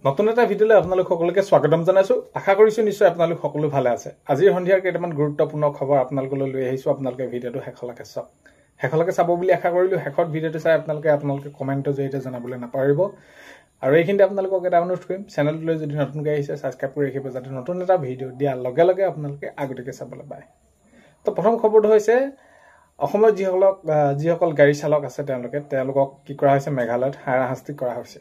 নতুন এটা ভিডিঅ'লৈ আপোনালোক সকলোকে স্বাগতম জনাইছো। আশা কৰিছো নিশ্চয় আপোনালোক সকলো ভালে আছে। আজিৰ সন্ধিয়াৰ কেইটামান গুৰুত্বপূৰ্ণ খবৰ আপোনালোকলৈ লৈ আহিছো। আপোনালোকে ভিডিঅ'টো শেষলৈকে চাওক। শেষলৈকে চাব বুলি আশা কৰিলো। শেষত ভিডিঅ'টো চাই আপোনালোকে কমেণ্টৰ জৰিয়তে জনাবলৈ নাপাহৰিব। আৰু এইখিনিতে আপোনালোকক এটা অনুৰোধ কৰিম, চেনেলটোলৈ যদি নতুনকৈ আহিছে ছাবস্ক্ৰাইব কৰি ৰাখিব, যাতে নতুন এটা ভিডিঅ' দিয়াৰ লগে লগে আপোনালোকে আগতীয়াকৈ চাবলৈ পায়। তো প্ৰথম খবৰটো হৈছে অসমৰ যিসকল গাড়ী চালক আছে তেওঁলোকক কি কৰা হৈছে, মেঘালয়ত হাৰাশাস্তি কৰা হৈছে।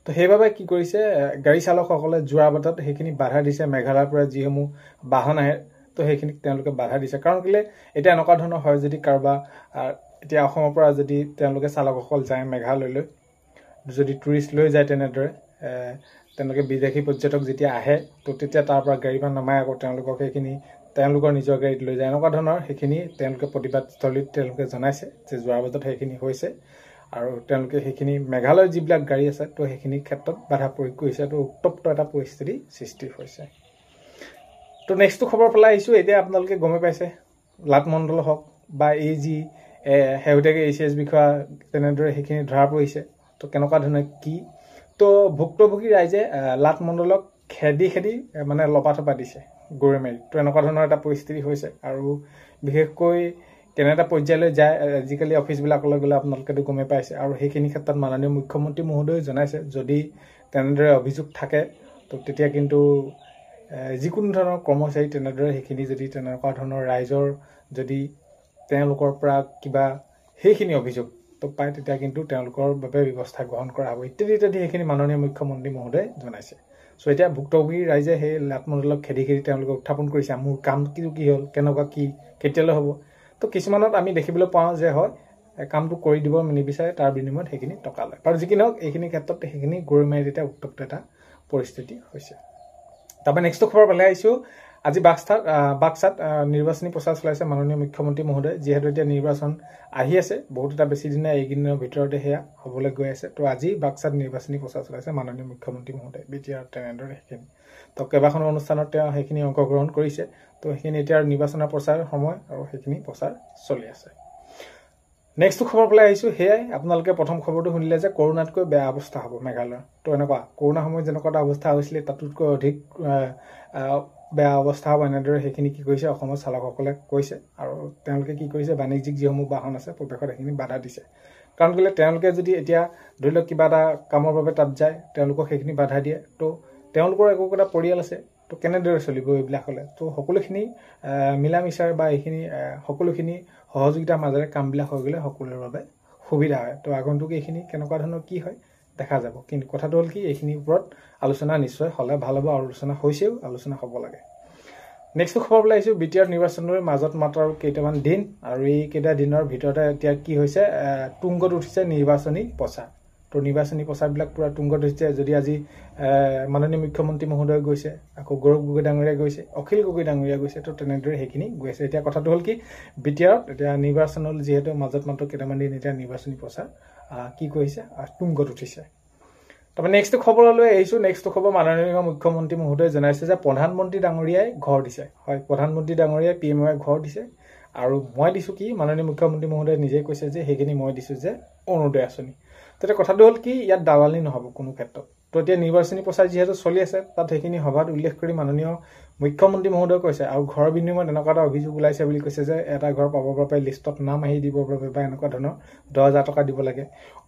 তো সেইবাবে কি কৰিছে, গাড়ী চালকসকলে যোৱাৰ বাটত সেইখিনি বাধা দিছে। মেঘালয়ৰ পৰা যিসমূহ বাহন আহে তো সেইখিনিক তেওঁলোকে বাধা দিছে। কাৰণ কেলৈ এতিয়া এনেকুৱা ধৰণৰ হয়, যদি কাৰোবাৰ এতিয়া অসমৰ পৰা যদি তেওঁলোকে চালকসকল যায় মেঘালয়লৈ, যদি টুৰিষ্ট লৈ যায়, তেনেদৰে তেওঁলোকে বিদেশী পৰ্যটক যেতিয়া আহে তো তেতিয়া তাৰ পৰা গাড়ী পৰা নমাই আকৌ তেওঁলোকক সেইখিনি তেওঁলোকৰ নিজৰ গাড়ীত লৈ যায়। এনেকুৱা ধৰণৰ সেইখিনি তেওঁলোকে প্ৰতিবাদস্থলীত তেওঁলোকে জনাইছে যে যোৱাৰ বাটত সেইখিনি হৈছে। আৰু তেওঁলোকে সেইখিনি মেঘালয়ৰ যিবিলাক গাড়ী আছে তো সেইখিনিৰ ক্ষেত্ৰত বাধা প্ৰয়োগ কৰিছে। তো উত্তপ্ত এটা পৰিস্থিতি সৃষ্টি হৈছে। তো নেক্সটটো খবৰ পেলাই আহিছোঁ। এতিয়া আপোনালোকে গমে পাইছে, লাটমণ্ডল হওক বা এই যি শেহতীয়াকৈ ACS বিষয়া তেনেদৰে সেইখিনি ধৰা পৰিছে। তো কেনেকুৱা ধৰণৰ কি, তো ভুক্তভোগী ৰাইজে লাটমণ্ডলক খেদি মানে লপাথপা দিছে গৰৈ মাৰি। তো এনেকুৱা ধৰণৰ এটা পৰিস্থিতি হৈছে। আৰু বিশেষকৈ কেনে এটা পৰ্যায়লৈ যায়, আজিকালি অফিচবিলাকলৈ গ'লে আপোনালোকেতো গমে পাইছে। আৰু সেইখিনি ক্ষেত্ৰত মাননীয় মুখ্যমন্ত্ৰী মহোদয়ে জনাইছে, যদি তেনেদৰে অভিযোগ থাকে তো তেতিয়া কিন্তু যিকোনো ধৰণৰ কৰ্মচাৰী তেনেদৰে সেইখিনি যদি তেনেকুৱা ধৰণৰ ৰাইজৰ যদি তেওঁলোকৰ পৰা কিবা সেইখিনি অভিযোগ তো পায়, তেতিয়া কিন্তু তেওঁলোকৰ বাবে ব্যৱস্থা গ্ৰহণ কৰা হ'ব ইত্যাদি সেইখিনি মাননীয় মুখ্যমন্ত্ৰী মহোদয়ে জনাইছে। চ' এতিয়া ভুক্তভোগী ৰাইজে সেই লাটমণ্ডলক খেদি তেওঁলোকে উত্থাপন কৰিছে, মোৰ কাম কি হ'ল, কেনেকুৱা কি, কেতিয়ালৈ হ'ব। তো কিছুমানত আমি দেখিবলৈ পাওঁ যে হয়, কামটো কৰি দিব নিবিচাৰে, তাৰ বিনিময়ত সেইখিনি টকা লয়। বাৰু যি কি নহওক, এইখিনি ক্ষেত্ৰত সেইখিনি গৰৈ মাৰি এতিয়া উত্তপ্ত এটা পৰিস্থিতি হৈছে। তাৰপৰা নেক্সটটো খবৰ পেলাই আহিছোঁ। আজি বাক্সাত নিৰ্বাচনী প্ৰচাৰ চলাইছে মাননীয় মুখ্যমন্ত্ৰী মহোদয়ে। যিহেতু এতিয়া নিৰ্বাচন আহি আছে, বহুত এটা বেছি দিনে এইকেইদিনৰ ভিতৰতে সেয়া হ'বলৈ গৈ আছে। তো আজি বাক্সাত নিৰ্বাচনী প্ৰচাৰ চলাইছে মাননীয় মুখ্যমন্ত্ৰী মহোদয়ে। BTR তেনেদৰে সেইখিনি তো কেইবাখনো অনুষ্ঠানত তেওঁ সেইখিনি অংশগ্ৰহণ কৰিছে। তো সেইখিনি এতিয়া নিৰ্বাচনৰ প্ৰচাৰ সময় আৰু সেইখিনি প্ৰচাৰ চলি আছে। নেক্সটটো খবৰ পেলাই আহিছোঁ। সেয়াই আপোনালোকে প্ৰথম খবৰটো শুনিলে যে কৰোণাতকৈ বেয়া অৱস্থা হ'ব মেঘালয়ৰ। তো এনেকুৱা কৰোণা সময়ত যেনেকুৱা এটা অৱস্থা হৈছিলে তাতোতকৈ অধিক বেয়া অৱস্থা হ'ব, এনেদৰে সেইখিনি কি কৰিছে অসমৰ চালকসকলে কৈছে। আৰু তেওঁলোকে কি কৰিছে, বাণিজ্যিক যিসমূহ বাহন আছে প্ৰৱেশত সেইখিনি বাধা দিছে। কাৰণ কেলৈ তেওঁলোকে যদি এতিয়া ধৰি লওক কিবা এটা কামৰ বাবে তাত যায়, তেওঁলোকক সেইখিনি বাধা দিয়ে, তো তেওঁলোকৰ একো এটা পৰিয়াল আছে, তো কেনেদৰে চলিব এইবিলাক হ'লে। তো সকলোখিনি মিলা মিছাৰ বা এইখিনি সকলোখিনি সহযোগিতাৰ মাজেৰে কামবিলাক হৈ গ'লে সকলোৰে বাবে সুবিধা হয়। তো আগন্তুক এইখিনি কেনেকুৱা ধৰণৰ কি হয় দেখা যাব। কিন্তু কথাটো হ'ল কি, এইখিনিৰ ওপৰত আলোচনা নিশ্চয় হ'লে ভাল হ'ব। আলোচনা হৈছেও, আলোচনা হ'ব লাগে। নেক্সটটো খবৰ পেলাই আহিছোঁ। BTR নিৰ্বাচনৰ মাজত মাত্ৰ আৰু কেইটামান দিন, আৰু এই কেইটা দিনৰ ভিতৰতে এতিয়া কি হৈছে, তুংগত উঠিছে নিৰ্বাচনী প্ৰচাৰ। তো নিৰ্বাচনী প্ৰচাৰবিলাক পূৰা তুংগত উঠিছে। যদি আজি মাননীয় মুখ্যমন্ত্ৰী মহোদয় গৈছে, আকৌ গৌৰৱ গগৈ ডাঙৰীয়া গৈছে, অখিল গগৈ ডাঙৰীয়া গৈছে, তো তেনেদৰে সেইখিনি গৈ আছে। এতিয়া কথাটো হ'ল কি, BTRত এতিয়া নিৰ্বাচনৰ যিহেতু মাজত মাত্ৰ কেইটামান দিন, এতিয়া নিৰ্বাচনী প্ৰচাৰ কি কৰিছে, তুংগত উঠিছে। তাৰপৰা নেক্সটটো খবৰলৈ আহিছোঁ। নেক্সটটো খবৰ মাননীয় মুখ্যমন্ত্ৰী মহোদয়ে জনাইছে যে প্ৰধানমন্ত্ৰী ডাঙৰীয়াই ঘৰ দিছে। হয়, প্ৰধানমন্ত্ৰী ডাঙৰীয়াই PMY ঘৰ দিছে। আৰু মই দিছোঁ কি, মাননীয় মুখ্যমন্ত্ৰী মহোদয়ে নিজেই কৈছে যে সেইখিনি মই দিছোঁ যে অৰুণোদয় আঁচনি। তেতিয়া কথাটো হ'ল কি, ইয়াত দালালি নহ'ব কোনো ক্ষেত্ৰত। তো এতিয়া নিৰ্বাচনী প্ৰচাৰ যিহেতু চলি আছে, তাত সেইখিনি সভাত উল্লেখ কৰি মাননীয় মুখ্যমন্ত্ৰী মহোদয়ে কৈছে। আৰু ঘৰৰ বিনিময়ত এনেকুৱা এটা অভিযোগ ওলাইছে বুলি কৈছে যে এটা ঘৰ পাবৰ বাবে লিষ্টত নাম আহি দিবৰ বাবে বা এনেকুৱা ধৰণৰ 10,000 টকা দিব লাগে।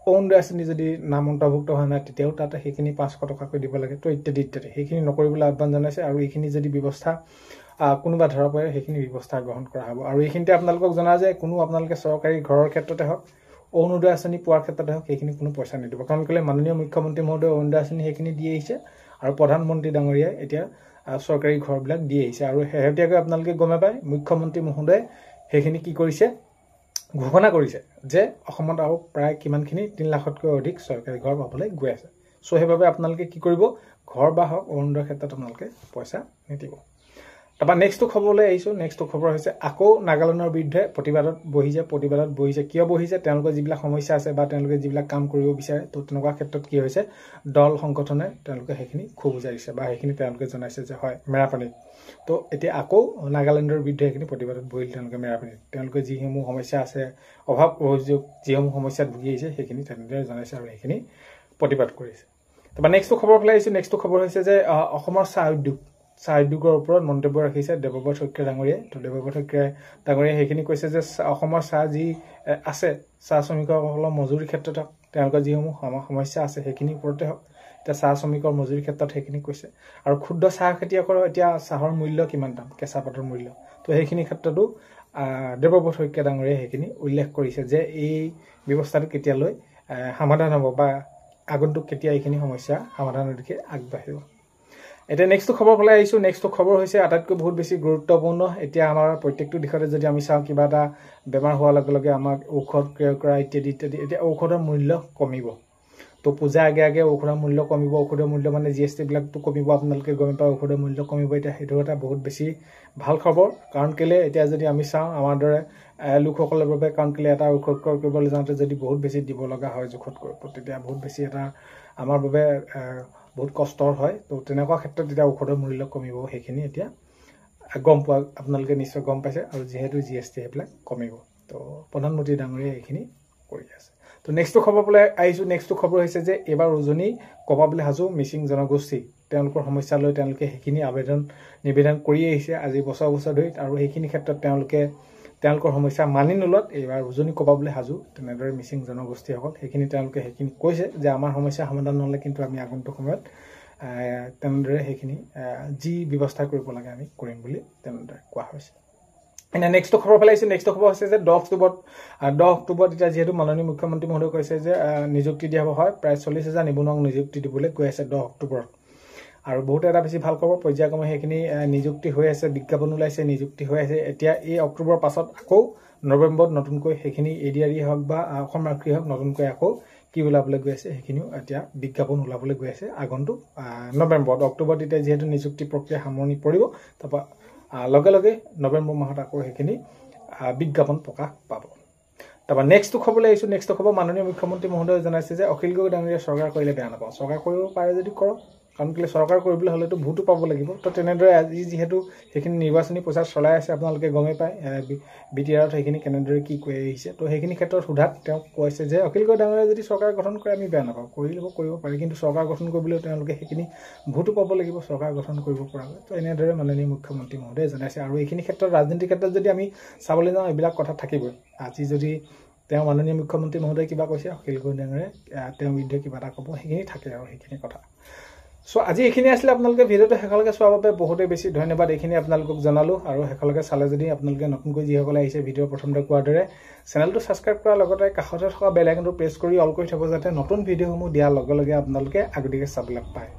অৰুণোদয় আঁচনি যদি নাম অন্তৰ্ভুক্ত হোৱা নাই তেতিয়াও তাতে সেইখিনি 500 টকাকৈ দিব লাগে। তো ইত্যাদি সেইখিনি নকৰিবলৈ আহ্বান জনাইছে। আৰু এইখিনি যদি ব্যৱস্থা কোনোবা ধৰা পৰে, সেইখিনি ব্যৱস্থা গ্ৰহণ কৰা হ'ব। আৰু এইখিনিতে আপোনালোকক জনা যে আপোনালোকে চৰকাৰী ঘৰৰ ক্ষেত্ৰতে হওক, অৰুণোদয় আঁচনি পোৱাৰ ক্ষেত্ৰতে হওক, সেইখিনি কোনো পইচা নিদিব। কাৰণ কেলৈ মাননীয় মুখ্যমন্ত্ৰী মহোদয়ে অৰুণোদয় আঁচনি সেইখিনি দি আহিছে, আৰু প্ৰধানমন্ত্ৰী ডাঙৰীয়াই এতিয়া চৰকাৰী ঘৰবিলাক দি আহিছে। আৰু শেহতীয়াকৈ আপোনালোকে গমে পায়, মুখ্যমন্ত্ৰী মহোদয়ে সেইখিনি কি কৰিছে, ঘোষণা কৰিছে যে অসমত আৰু প্ৰায় কিমানখিনি 3 লাখতকৈ অধিক চৰকাৰী ঘৰ পাবলৈ গৈ আছে। চ' সেইবাবে আপোনালোকে কি কৰিব, ঘৰ বা হওক অৰুণোদয়ৰ ক্ষেত্ৰত আপোনালোকে পইচা নিদিব। তাৰপৰা নেক্সটটো খবৰলৈ আহিছোঁ। নেক্সটটো খবৰ হৈছে আকৌ নাগালেণ্ডৰ বিৰুদ্ধে প্ৰতিবাদত বহিছে। কিয় বহিছে, তেওঁলোকৰ যিবিলাক সমস্যা আছে বা তেওঁলোকে যিবিলাক কাম কৰিব বিচাৰে, তো তেনেকুৱা ক্ষেত্ৰত কি হৈছে, দল সংগঠনে তেওঁলোকে সেইখিনি ক্ষোভ উজাই দিছে বা সেইখিনি তেওঁলোকে জনাইছে যে হয় মেৰাপানীত। তো এতিয়া আকৌ নাগালেণ্ডৰ বিৰুদ্ধে সেইখিনি প্ৰতিবাদত বহিল তেওঁলোকে মেৰাপানীত। তেওঁলোকে যিসমূহ সমস্যা আছে, অভাৱ অভিযোগ যিসমূহ সমস্যাত ভুগি আহিছে, সেইখিনি তেনেদৰে জনাইছে আৰু সেইখিনি প্ৰতিবাদ কৰিছে। তাৰপৰা নেক্সট খবৰ ফালে আহিছোঁ। নেক্সট খবৰ হৈছে যে অসমৰ চাহ উদ্যোগৰ ওপৰত মন্তব্য ৰাখিছে দেৱব্ৰত শইকীয়া ডাঙৰীয়াই। তো দেৱব্ৰত শইকীয়া ডাঙৰীয়াই সেইখিনি কৈছে যে অসমৰ চাহ যি আছে চাহ শ্ৰমিকসকলৰ মজুৰিৰ ক্ষেত্ৰত হওক তেওঁলোকৰ যিসমূহ সমস্যা আছে সেইখিনিৰ ওপৰতে হওক এতিয়া চাহ শ্ৰমিকৰ মজুৰিৰ ক্ষেত্ৰত সেইখিনি কৈছে। আৰু ক্ষুদ্ৰ চাহ খেতিয়কৰ এতিয়া চাহৰ মূল্য কিমান দাম, কেঁচা পাতৰ মূল্য, তো সেইখিনি ক্ষেত্ৰতো দেৱব্ৰত শইকীয়া ডাঙৰীয়াই সেইখিনি উল্লেখ কৰিছে যে এই ব্যৱস্থাটো কেতিয়ালৈ সমাধান হ'ব বা আগন্তুক কেতিয়া এইখিনি সমস্যা সমাধানৰ দিশে আগবাঢ়িব। এতিয়া নেক্সট খবৰ ফালে আহিছোঁ। নেক্সট খবৰ হৈছে আটাইতকৈ বহুত বেছি গুৰুত্বপূৰ্ণ। এতিয়া আমাৰ প্ৰত্যেকটো দিশতে যদি আমি চাওঁ কিবা এটা বেমাৰ হোৱাৰ লগে লগে আমাক ঔষধ ক্ৰয় কৰা ইত্যাদি ইত্যাদি, এতিয়া ঔষধৰ মূল্য কমিব। তো পূজা আগে আগে ঔষধৰ মূল্য কমিব। ঔষধৰ মূল্য মানে GST বিলাকতো কমিব, আপোনালোকে গম পায় ঔষধৰ মূল্য কমিব। এতিয়া সেইটো এটা বহুত বেছি ভাল খবৰ। কাৰণ কেলে এতিয়া যদি আমি চাওঁ আমাৰ দৰে লোকসকলৰ বাবে, কাৰণ কেলে এটা ঔষধ ক্ৰয় কৰিবলৈ যাওঁতে যদি বহুত বেছি দিব লগা হয় জোখতকৈ, তেতিয়া বহুত বেছি এটা আমাৰ বাবে বহুত কষ্টৰ হয়। তো তেনেকুৱা ক্ষেত্ৰত এতিয়া ঔষধৰ মূল্য কমিব, সেইখিনি এতিয়া গম পোৱা আপোনালোকে নিশ্চয় গম পাইছে। আৰু যিহেতু GST সেইবিলাক কমিব, তো প্ৰধানমন্ত্ৰী ডাঙৰীয়াই এইখিনি কৰি আছে। তো নেক্সট খবৰ ফালে আহিছোঁ। নেক্সট খবৰ হৈছে যে এইবাৰ উজনি কপাবলৈ সাজু মিচিং জনগোষ্ঠী। তেওঁলোকৰ সমস্যা লৈ তেওঁলোকে সেইখিনি নিবেদন কৰি আহিছে আজি বছৰ বছৰ ধৰি। আৰু সেইখিনি ক্ষেত্ৰত তেওঁলোকৰ সমস্যা মানি নোলোৱাত এইবাৰ উজনি কপাবলৈ সাজু তেনেদৰে মিচিং জনগোষ্ঠীসকল তেওঁলোকে সেইখিনি কৈছে যে আমাৰ সমস্যা সমাধান নহ'লে কিন্তু আমি আগন্তুক সময়ত তেনেদৰে সেইখিনি যি ব্যৱস্থা কৰিব লাগে আমি কৰিম বুলি তেনেদৰে কোৱা হৈছে। এতিয়া নেক্সট খবৰ ফালে আহিছোঁ। নেক্সট খবৰ হৈছে যে 10 অক্টোবৰত এতিয়া যিহেতু মাননীয় মুখ্যমন্ত্ৰী মহোদয়ে কৈছে যে নিযুক্তি দিয়া হয়, প্ৰায় 40,000 নিবনুৱাক নিযুক্তি দিবলৈ গৈ আছে 10 অক্টোবৰত। আৰু বহুত এটা বেছি ভাল খবৰ, পৰ্যায়ক্ৰমে সেইখিনি নিযুক্তি হৈ আছে, বিজ্ঞাপন ওলাইছে, নিযুক্তি হৈ আছে। এতিয়া এই অক্টোবৰৰ পাছত আকৌ নৱেম্বৰত নতুনকৈ সেইখিনি ADRE হওক বা অসম আৰক্ষী হওক নতুনকৈ আকৌ কি ওলাবলৈ গৈ আছে সেইখিনিও এতিয়া বিজ্ঞাপন ওলাবলৈ গৈ আছে আগন্তুক নৱেম্বৰত। অক্টোবৰত এতিয়া যিহেতু নিযুক্তি প্ৰক্ৰিয়া সামৰণি পৰিব, তাৰপৰা লগে লগে নৱেম্বৰ মাহত আকৌ সেইখিনি বিজ্ঞাপন প্ৰকাশ পাব। তাৰপৰা নেক্সট খবৰলৈ আহিছোঁ। নেক্সট খবৰ মাননীয় মুখ্যমন্ত্ৰী মহোদয়ে জনাইছে যে অখিল গগৈ ডাঙৰীয়াই চৰকাৰ কৰিলে বেয়া নাপাওঁ, চৰকাৰ কৰিব পাৰে যদি কৰক, কাৰণ কেলৈ চৰকাৰ কৰিবলৈ হ'লেতো ভোটো পাব লাগিব। তো তেনেদৰে আজি যিহেতু সেইখিনি নিৰ্বাচনী প্ৰচাৰ চলাই আছে, আপোনালোকে গমেই পায় BTRত সেইখিনি কেনেদৰে কি কৰি আহিছে। তো সেইখিনি ক্ষেত্ৰত সোধাত তেওঁ কৈছে যে অখিল গগৈ ডাঙৰীয়াই যদি চৰকাৰ গঠন কৰে আমি বেয়া নাপাওঁ, কৰিব পাৰি, কিন্তু চৰকাৰ গঠন কৰিবলৈও তেওঁলোকে সেইখিনি ভোটো পাব লাগিব চৰকাৰ গঠন কৰিব পৰাকৈ। তো এনেদৰে মাননীয় মুখ্যমন্ত্ৰী মহোদয়ে জনাইছে। আৰু এইখিনি ক্ষেত্ৰত ৰাজনীতিৰ ক্ষেত্ৰত যদি আমি চাবলৈ যাওঁ এইবিলাক কথা থাকিবই। আজি যদি তেওঁ মাননীয় মুখ্যমন্ত্ৰী মহোদয়ে কিবা কৈছে, অখিল গগৈ ডাঙৰীয়াই তেওঁৰ বিৰুদ্ধে কিবা এটা ক'ব, সেইখিনি থাকে আৰু সেইখিনি কথা। সো আজি এইখিনি আছিলে। আপোনালোকে ভিডিঅ'টো শেষলৈকে চোৱাৰ বাবে বহুতেই বেছি ধন্যবাদ। এইখিনি আপোনালোকক জনালোঁ। আৰু শেষলৈকে চালে যদি আপোনালোকে নতুনকৈ যিসকলে আহিছে ভিডিঅ'ৰ প্ৰথমতে কোৱাৰ দৰে চেনেলটো ছাবস্ক্ৰাইব কৰাৰ লগতে কাষতে থকা বেল আইকনটো প্ৰেছ কৰি অল কৰি থ'ব, যাতে নতুন ভিডিঅ'সমূহ দিয়াৰ লগে লগে আপোনালোকে আগতীয়াকৈ চাবলৈ পায়।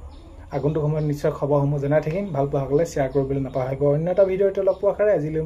আগন্তুক সময়ত নিশ্চয় খবৰসমূহ জনাই থাকিম। ভাল পোৱাসকলে শ্বেয়াৰ কৰিবলৈ নাপাহৰিব। অন্য এটা ভিডিঅ'তে লগ পোৱাৰ আশাৰে আজিলৈ